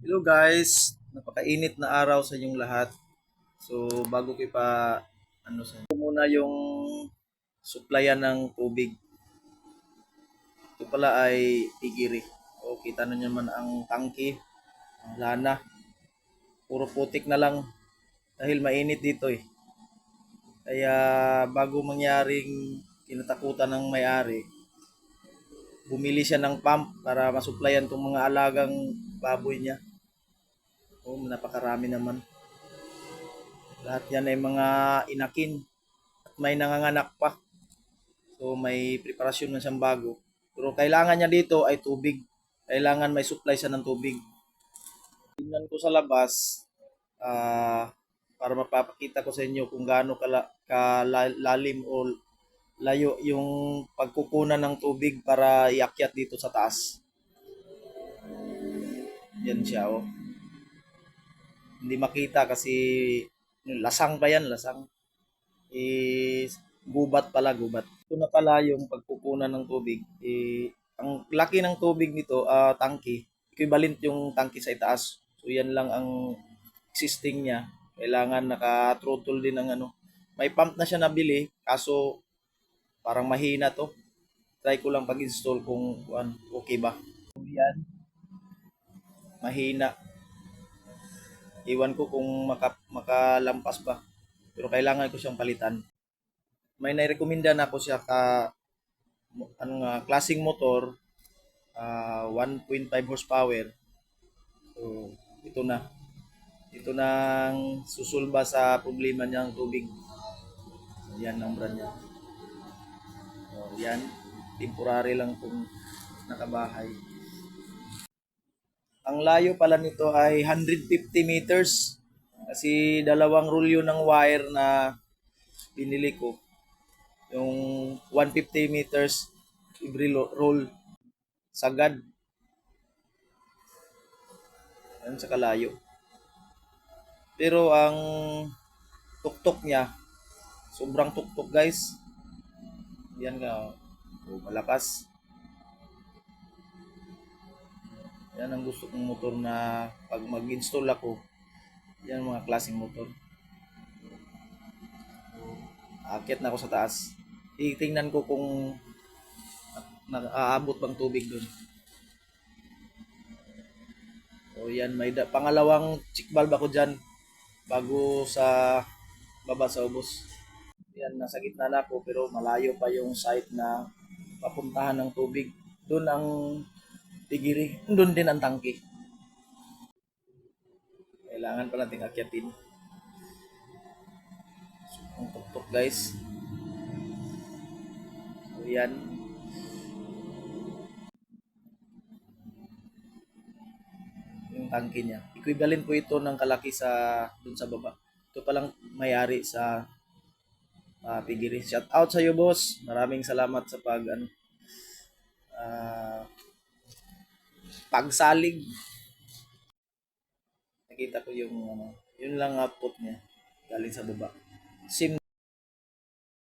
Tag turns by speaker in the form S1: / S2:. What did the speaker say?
S1: Hello guys, napakainit na araw sa inyong lahat. So bago ko pa sa inyo muna yung supplyan ng tubig. Ito pala ay Tigiri. O kita nyo naman ang tangke, ang lana. Puro putik na lang dahil mainit dito eh. Kaya bago mangyaring kinatakutan ng may-ari, bumili siya ng pump para masupplyan tong mga alagang baboy niya. Oh, napakarami naman. Lahat yan ay mga inakin at may nanganganak pa. So may preparasyon na siyang bago. Pero kailangan niya dito ay tubig. Kailangan may supply siya ng tubig. Tingnan ko sa labas para mapapakita ko sa inyo kung gaano kalalim o layo yung pagkukunan ng tubig para iakyat dito sa taas. Yan siya oh. Hindi makita kasi lasang pa yan, lasang. Gubat pala, gubat. Ito na pala yung pagkukunan ng tubig. Ang laki ng tubig nito, tangke, equivalent yung tangke sa itaas. So yan lang ang existing niya. Kailangan naka-throttle din ng ano. May pump na siya nabili, kaso parang mahina to. Try ko lang pag-install kung okay ba. So yan, mahina. Iwan ko kung makalampas pa. Pero kailangan ko siyang palitan. May nairekomenda na ako siya klaseng motor, 1.5 horsepower. So, ito na. Ito nang susulba sa problema niyang tubig. So, yan ang brand niya. So, yan. Temporary lang kung nakabahay. Ang layo pala nito ay 150 meters. Kasi dalawang rulyo ng wire na binili ko. Yung 150 meters every roll. Sagad. Yan sa kalayo. Pero ang tuktok niya, sobrang tuktok guys. Yan nga, malakas. Yan ang gusto kong motor na pag mag-install ako, yan mga klaseng motor. Aakyat na ako sa taas. Titingnan ko kung naaabot bang tubig doon. So yan, may pangalawang check valve ako dyan bago sa baba sa ubos. Yan, nasa gitna na ako pero malayo pa yung site na papuntahan ng tubig. Doon ang Tigiri. Doon din ang tangke. Kailangan pa natin akyatin. So, ang tuktok guys. So yan. Yung tangke niya. Equivalent po ito ng kalaki sa doon sa baba. Ito palang may-ari sa Tigiri. Shout out sa iyo boss. Maraming salamat sa uh, pagsalig. Nakita ko yung yun lang output niya galing sa baba. Sim